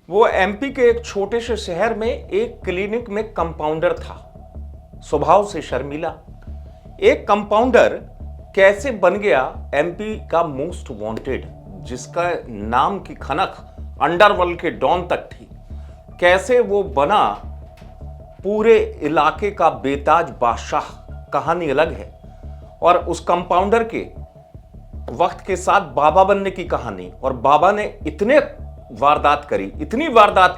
वो एमपी के एक छोटे से शहर में एक क्लिनिक में कंपाउंडर था, स्वभाव से शर्मीला। एक कंपाउंडर कैसे बन गया एमपी का मोस्ट वांटेड, जिसका नाम की खनक अंडरवर्ल्ड के डॉन तक थी। कैसे वो बना पूरे इलाके का बेताज बादशाह, कहानी अलग है। और उस कंपाउंडर के वक्त के साथ बाबा बनने की कहानी, और बाबा ने इतनी वारदात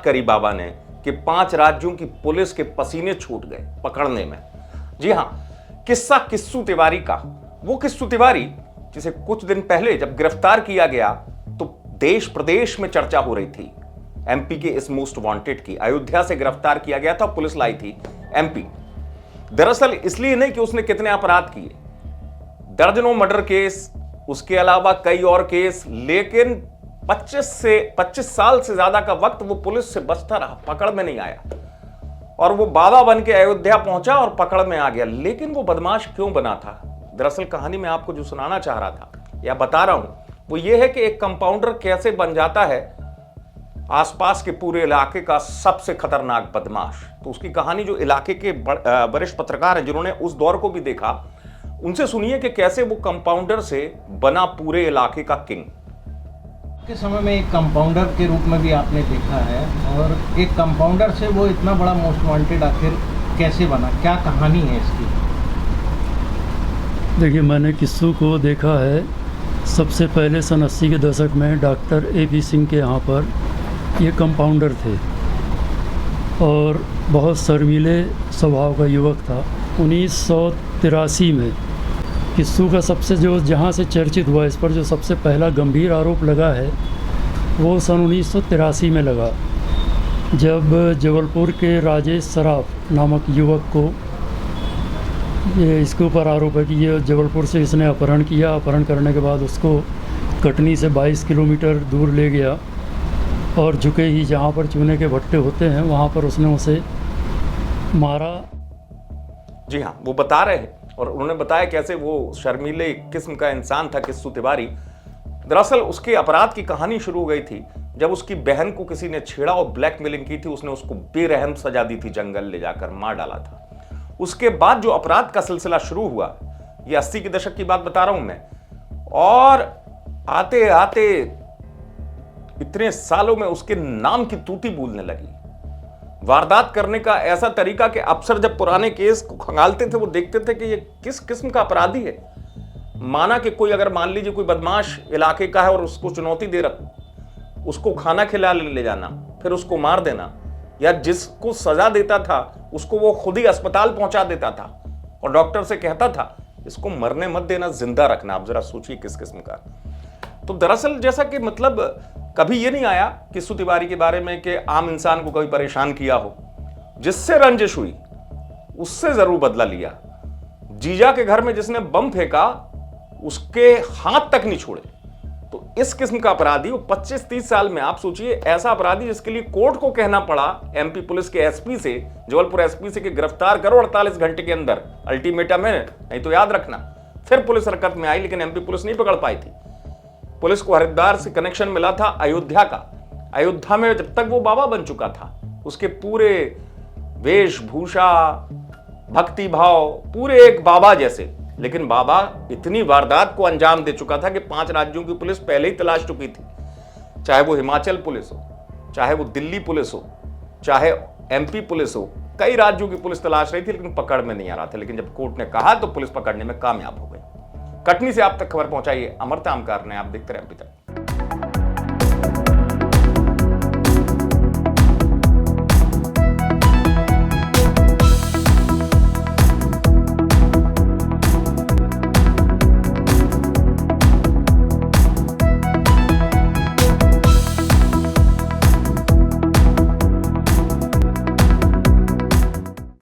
करी बाबा ने कि 5 राज्यों की पुलिस के पसीने छूट गए पकड़ने में। जी हां, किस्सा किस्सू तिवारी का। वो किस्सू तिवारी जिसे कुछ दिन पहले जब गिरफ्तार किया गया तो देश प्रदेश में चर्चा हो रही थी एमपी के इस मोस्ट वांटेड की। अयोध्या से गिरफ्तार किया गया था, पुलिस लाई थी एमपी। दरअसल इसलिए नहीं कि उसने कितने अपराध किए, दर्जनों मर्डर केस, उसके अलावा कई और केस, लेकिन 25 साल से ज्यादा का वक्त वो पुलिस से बचता रहा, पकड़ में नहीं आया। और वो बाबा बन के अयोध्या पहुंचा और पकड़ में आ गया। लेकिन वो बदमाश क्यों बना था? दरअसल कहानी में आपको जो सुनाना चाह रहा था या बता रहा हूं वो ये है कि एक कंपाउंडर कैसे बन जाता है आसपास के पूरे इलाके का सबसे खतरनाक बदमाश। तो उसकी कहानी जो इलाके के वरिष्ठ पत्रकार हैं जिन्होंने उस दौर को भी देखा, उनसे सुनिए कि कैसे वो कंपाउंडर से बना पूरे इलाके का किंग। के समय में एक कंपाउंडर के रूप में भी आपने देखा है, और एक कंपाउंडर से वो इतना बड़ा मोस्ट वांटेड आखिर कैसे बना, क्या कहानी है इसकी? देखिए, मैंने किस्सू को देखा है सबसे पहले सन 80 के दशक में डॉक्टर AP सिंह के यहाँ पर ये कंपाउंडर थे और बहुत शर्मीले स्वभाव का युवक था। 1983 में किस्सू का सबसे जो जहाँ से चर्चित हुआ, इस पर जो सबसे पहला गंभीर आरोप लगा है वो सन 1983 में लगा, जब जबलपुर के राजेश सराफ नामक युवक को ये इसके ऊपर आरोप है कि ये जबलपुर से इसने अपहरण किया। अपहरण करने के बाद उसको कटनी से 22 किलोमीटर दूर ले गया और झुके ही जहाँ पर चूने के भट्टे होते हैं वहाँ पर उसने उसे मारा। जी हाँ, वो बता रहे हैं और उन्होंने बताया कैसे वो शर्मीले किस्म का इंसान था किस्सू तिवारी। दरअसल उसके अपराध की कहानी शुरू हो गई थी जब उसकी बहन को किसी ने छेड़ा और ब्लैकमेलिंग की थी। उसने उसको बेरहम सजा दी थी, जंगल ले जाकर मार डाला था। उसके बाद जो अपराध का सिलसिला शुरू हुआ, ये 80 के दशक की बात बता रहा हूं मैं, और आते आते इतने सालों में उसके नाम की तूती बोलने लगी। वारदात करने का ऐसा तरीका कि अफसर जब पुराने केस को खंगालते थे वो देखते थे कि ये किस किस्म का अपराधी है। माना कि कोई अगर मान लीजिए कोई बदमाश इलाके का है और उसको चुनौती दे रहा, उसको खाना खिला ले जाना, फिर उसको मार देना, या जिसको सजा देता था उसको वो खुद ही अस्पताल पहुंचा देता था और डॉक्टर से कहता था इसको मरने मत देना, जिंदा रखना। आप जरा सोचिए किस किस्म का। तो दरअसल जैसा कि मतलब कभी ये नहीं आया किस्सू तिवारी के बारे में कि आम इंसान को कभी परेशान किया हो। जिससे रंजिश हुई उससे जरूर बदला लिया। जीजा के घर में जिसने बम फेंका उसके हाथ तक नहीं छोड़े। तो इस किस्म का अपराधी वो 25-30 साल में, आप सोचिए, ऐसा अपराधी जिसके लिए कोर्ट को कहना पड़ा एमपी पुलिस के एसपी से, जबलपुर एसपी से, कि गिरफ्तार करो 48 घंटे के अंदर, अल्टीमेटम है, नहीं तो याद रखना। फिर पुलिस हरकत में आई, लेकिन एमपी पुलिस नहीं पकड़ पाई थी। पुलिस को हरिद्वार से कनेक्शन मिला था अयोध्या का। अयोध्या में जब तक वो बाबा बन चुका था, उसके पूरे वेशभूषा, भक्ति भाव, पूरे एक बाबा जैसे। लेकिन बाबा इतनी वारदात को अंजाम दे चुका था कि 5 राज्यों की पुलिस पहले ही तलाश चुकी थी। चाहे वो हिमाचल पुलिस हो, चाहे वो दिल्ली पुलिस हो, चाहे एमपी पुलिस हो, कई राज्यों की पुलिस तलाश रही थी, लेकिन पकड़ में नहीं आ रहा था। लेकिन जब कोर्ट ने कहा तो पुलिस पकड़ने में कामयाब हो गई। कटनी से आप तक खबर पहुंचाइए अमरता अमकार ने। आप देखते रहे एमपी तक।